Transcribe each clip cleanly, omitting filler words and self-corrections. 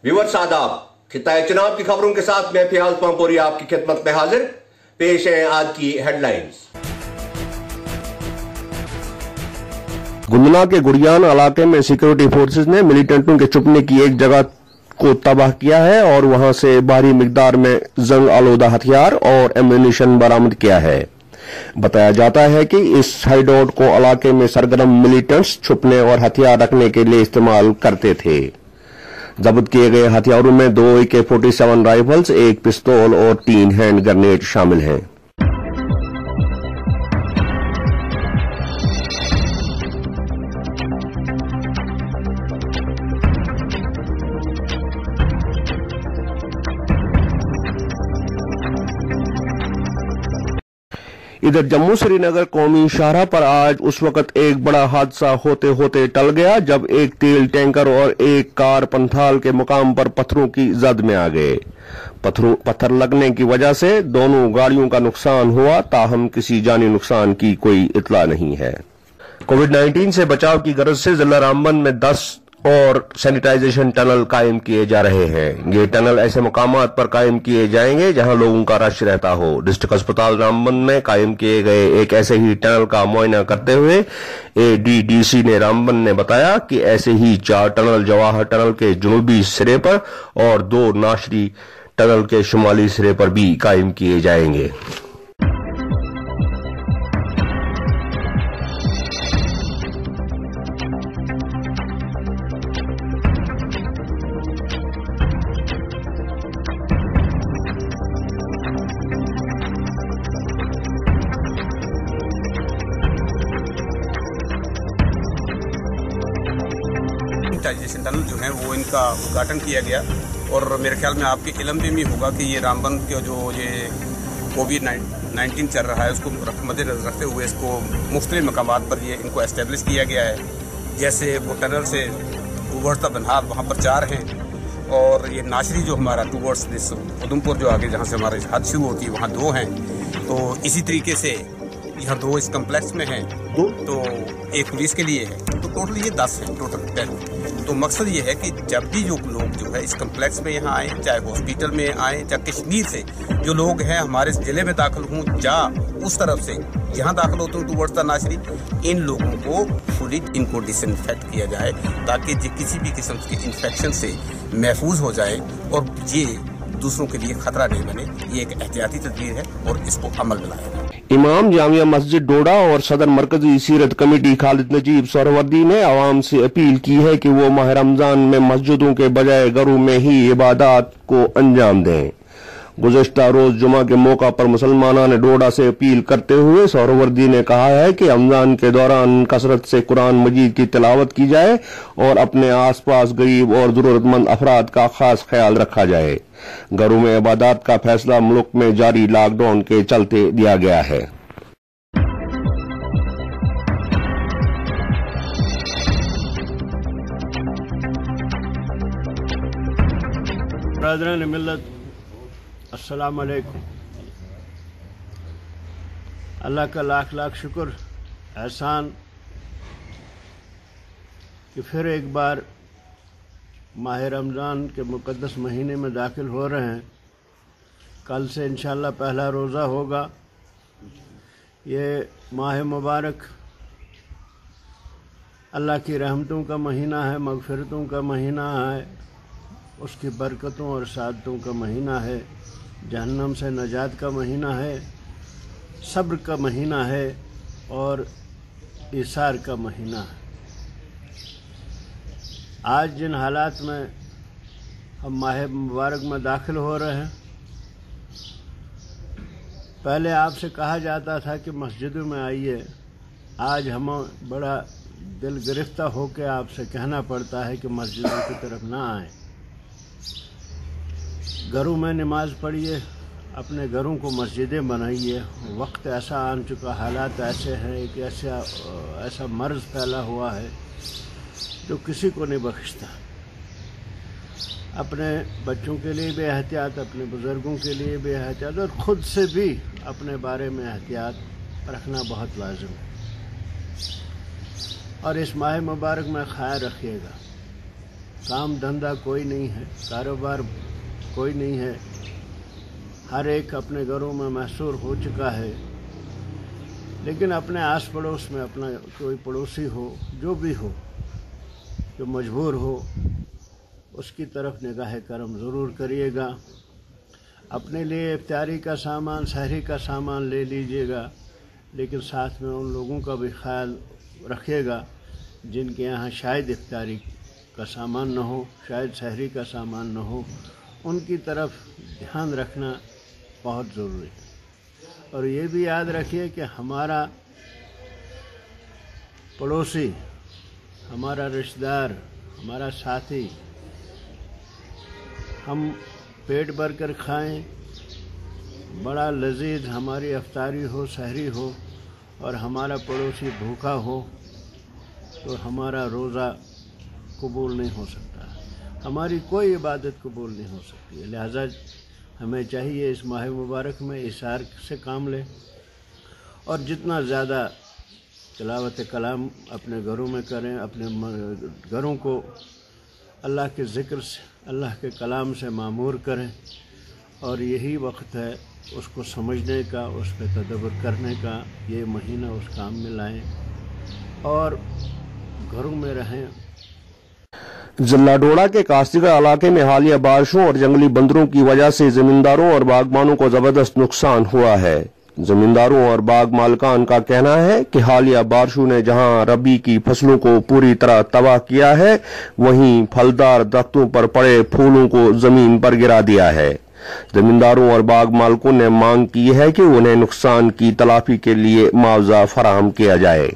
Viewers आदाब, खिताए चुनाव की खबरों के साथ मैं फियाज पामपोरी आपकी खिदमत में हाजिर। पेश है आज की हेडलाइंस। गुंजना के गुड़ियान इलाके में सिक्योरिटी फोर्सेस ने मिलिटेंटों के छुपने की एक जगह को तबाह किया है और वहां से भारी मिकदार में जंग आलूदा हथियार और एम्यूनिशन बरामद किया है। बताया जाता है कि इस हाइडआउट को इलाके में सरगर्म मिलिटेंट्स छुपने और हथियार रखने के लिए इस्तेमाल करते थे। जब्त किए गए हथियारों में 2 AK-47 राइफल्स, 1 पिस्तौल और 3 हैंड ग्रेनेड शामिल हैं। इधर जम्मू श्रीनगर कौमी शाहराह पर आज उस वक्त एक बड़ा हादसा होते होते टल गया जब एक तेल टैंकर और एक कार पंथाल के मुकाम पर पत्थरों की जद में आ गए। पत्थर लगने की वजह से दोनों गाड़ियों का नुकसान हुआ, ताहम किसी जानी नुकसान की कोई इतला नहीं है। कोविड-19 से बचाव की गरज से जिला रामबन में 10 और सैनिटाइजेशन टनल कायम किए जा रहे हैं। ये टनल ऐसे मुकामात पर कायम किए जाएंगे जहां लोगों का रश रहता हो। डिस्ट्रिक्ट अस्पताल रामबन में कायम किए गए एक ऐसे ही टनल का मुआयना करते हुए ADDC ने रामबन ने बताया कि ऐसे ही 4 टनल जवाहर टनल के जुनूबी सिरे पर और 2 नाशरी टनल के शुमाली सिरे पर भी कायम किए जाएंगे। सैनिटाइजेशन टनल जो है वो इनका उद्घाटन किया गया और मेरे ख्याल में आपके इल्म में भी होगा कि ये रामबन के जो ये कोविड-19 चल रहा है उसको मद्देनजर रखते हुए इसको मुख्तलिफ मकामात पर ये इनको एस्टेब्लिश किया गया है। जैसे वो टनल से टूवर्ड्स बनहार वहाँ पर 4 हैं और ये नाशरी जो हमारा टूवर्ड्स उधमपुर जो आगे जहाँ से हमारी हद शुरू होती है वहाँ 2 हैं। तो इसी तरीके से यहाँ 2 इस कम्प्लेक्स में हैं, तो एक पुलिस के लिए है, तो टोटल ये 10 हैं टोटल 10। तो मकसद ये है कि जब भी जो लोग जो है इस कम्प्लेक्स में यहाँ आए, चाहे हॉस्पिटल में आए, चाहे कश्मीर से जो लोग हैं हमारे जिले में दाखिल हों, या उस तरफ से जहाँ दाखिल होते हैं टूवर्ड्स द नाशरी, इन लोगों को फुली इनको डिसइंफेक्ट किया जाए ताकि किसी भी किस्म के इन्फेक्शन से महफूज हो जाए और ये दूसरों के लिए खतरा नहीं बने। ये एक एहतियाती तदबीर है और इसको अमल में लाया जाए। इमाम जामिया मस्जिद डोडा और सदर मरकजी सीरत कमेटी खालिद नजीब सोहरावर्दी ने आवाम से अपील की है कि वो माह रमजान में मस्जिदों के बजाय घरों में ही इबादत को अंजाम दें। गुज़श्ता रोज जुमा के मौका पर मुसलमानों ने डोडा से अपील करते हुए सोहरावर्दी ने कहा है कि रमजान के दौरान कसरत से कुरान मजीद की तिलावत की जाए और अपने आस पास गरीब और जरूरतमंद अफराद का खास ख्याल रखा जाए। घरों में इबादत का फैसला मुल्क में जारी लॉकडाउन के चलते दिया गया है। बरादरान मिल्लत, अस्सलाम अलैकुम। अल्लाह का लाख लाख शुक्र एहसान कि फिर एक बार माह रमज़ान के मुक़द्दस महीने में दाखिल हो रहे हैं। कल से इंशाअल्लाह पहला रोज़ा होगा। ये माह मुबारक अल्लाह की रहमतों का महीना है, मग़फ़िरतों का महीना है, उसकी बरकतों और सादतों का महीना है, जहन्नम से नजात का महीना है, सब्र का महीना है और इसार का महीना है। आज जिन हालात में हम माह मुबारक में दाखिल हो रहे हैं, पहले आपसे कहा जाता था कि मस्जिदों में आइए, आज हमें बड़ा दिल गिरफ्ता होकर आपसे कहना पड़ता है कि मस्जिदों की तरफ ना आए। घरों में नमाज पढ़िए, अपने घरों को मस्जिदें बनाइए। वक्त ऐसा आ चुका, हालात ऐसे हैं कि ऐसा मर्ज़ फैला हुआ है जो किसी को नहीं बख्शता। अपने बच्चों के लिए भी एहतियात, अपने बुज़ुर्गों के लिए भी एहतियात और ख़ुद से भी अपने बारे में एहतियात रखना बहुत लाज़िम है। और इस माह मुबारक में ख्याल रखिएगा काम धंधा कोई नहीं है, कारोबार कोई नहीं है, हर एक अपने घरों में महसूर हो चुका है। लेकिन अपने आस पड़ोस में अपना कोई पड़ोसी हो, जो भी हो, जो मजबूर हो, उसकी तरफ निगाह करम ज़रूर करिएगा। अपने लिए इफ्तारी का सामान, सहरी का सामान ले लीजिएगा, लेकिन साथ में उन लोगों का भी ख्याल रखिएगा जिनके यहाँ शायद इफ्तारी का सामान न हो, शायद सहरी का सामान न हो, उनकी तरफ ध्यान रखना बहुत ज़रूरी है। और ये भी याद रखिए कि हमारा पड़ोसी, हमारा रिश्तेदार, हमारा साथी, हम पेट भर कर खाएँ, बड़ा लजीज हमारी इफ्तारी हो, सहरी हो, और हमारा पड़ोसी भूखा हो, तो हमारा रोज़ा कबूल नहीं हो सकता, हमारी कोई इबादत कबूल नहीं हो सकती है। लिहाजा हमें चाहिए इस माह मुबारक में इशार से काम लें और जितना ज़्यादा तिलावत कलाम अपने घरों में करें, अपने घरों को अल्लाह के ज़िक्र से, अल्लाह के कलाम से मामूर करें। और यही वक्त है उसको समझने का, उस पर तदब्बर करने का। ये महीना उस काम में लाएं और घरों में रहें। जिला डोडा के कास्तीगढ़ इलाके में हालिया बारिशों और जंगली बंदरों की वजह से जमींदारों और बागबानों को जबरदस्त नुकसान हुआ है। जमींदारों और बाग मालिकान का कहना है कि हालिया बारिशों ने जहां रबी की फसलों को पूरी तरह तबाह किया है, वहीं फलदार दरख्तों पर पड़े फूलों को जमीन पर गिरा दिया है। जमींदारों और बाग मालिकों ने मांग की है कि उन्हें नुकसान की तलाफी के लिए मुआवजा फराहम किया जाए।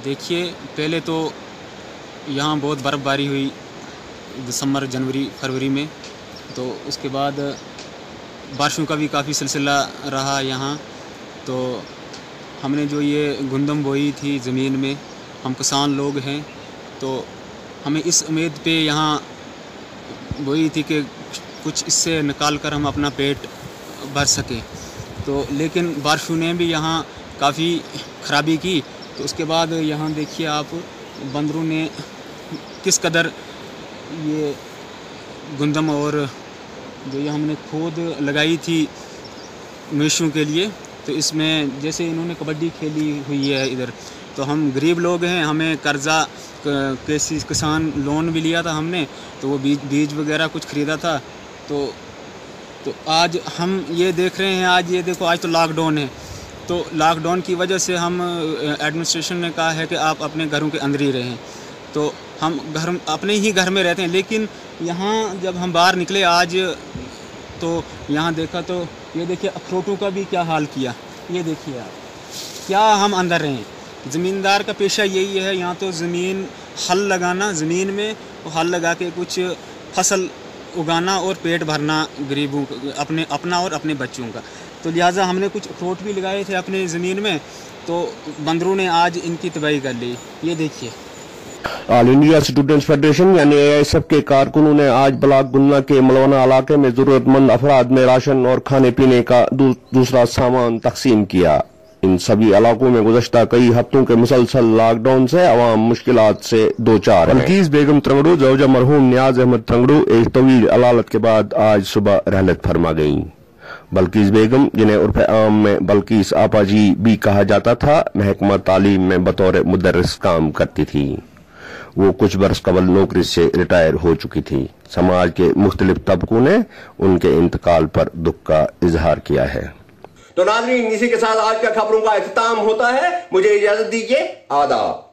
देखिए, पहले तो यहाँ बहुत बर्फ़बारी हुई दिसंबर, जनवरी, फरवरी में, तो उसके बाद बारिशों का भी काफ़ी सिलसिला रहा यहाँ। तो हमने जो ये गंदम बोई थी ज़मीन में, हम किसान लोग हैं, तो हमें इस उम्मीद पे यहाँ बोई थी कि कुछ इससे निकाल कर हम अपना पेट भर सकें। तो लेकिन बारिशों ने भी यहाँ काफ़ी ख़राबी की। तो उसके बाद यहाँ देखिए आप, बंदरों ने किस कदर ये गंदम और जो ये हमने खोद लगाई थी मवेशियों के लिए, तो इसमें जैसे इन्होंने कबड्डी खेली हुई है इधर। तो हम गरीब लोग हैं, हमें कर्ज़ा कैसी किसान लोन भी लिया था हमने, तो वो बीज वगैरह कुछ ख़रीदा था। तो आज हम ये देख रहे हैं, आज ये देखो, आज तो लॉकडाउन है। तो लॉकडाउन की वजह से हम एडमिनिस्ट्रेशन ने कहा है कि आप अपने घरों के अंदर ही रहें। तो हम अपने ही घर में रहते हैं, लेकिन यहाँ जब हम बाहर निकले आज, तो यहाँ देखा तो ये देखिए अखरोटों का भी क्या हाल किया। ये देखिए आप, क्या हम अंदर रहें। ज़मींदार का पेशा यही है, यहाँ तो ज़मीन हल लगाना, ज़मीन में हल लगा के कुछ फसल उगाना और पेट भरना गरीबों अपना और अपने बच्चों का। तो लिहाजा हमने कुछ अखरोट भी लगाए थे अपने ज़मीन में, तो बंदरों ने आज इनकी तबाही कर ली। ये देखिए। ऑल इंडिया स्टूडेंट्स फेडरेशन यानी AISF के कारकुनों ने आज ब्लॉक गुन्ना के मलवाना इलाके में जरूरतमंद अफराद में राशन और खाने पीने का दूसरा सामान तकसीम किया। इन सभी इलाकों में गुज़श्ता कई हफ्तों के मुसलसल लॉकडाउन से अवाम मुश्किलात से दो चार है। बल्कीस बेगम त्रंगड़ू जौजा मरहूम नियाज अहमद त्रंगड़ू एक तवील अलालत के बाद आज सुबह रहलत फरमा गईं। बल्कीस बेगम, जिन्हें उर्फ आम में बल्कीस आपा जी भी कहा जाता था, महकमा तालीम में बतौर मुदर्रिस काम करती थी। वो कुछ वर्ष कबल नौकरी से रिटायर हो चुकी थी। समाज के मुख्तलिफ तबकों ने उनके इंतकाल पर दुख का इजहार किया है। तो नाज़रीन, इसी के साथ आज का खबरों का इख्तिताम होता है। मुझे इजाजत दीजिए। आदाब।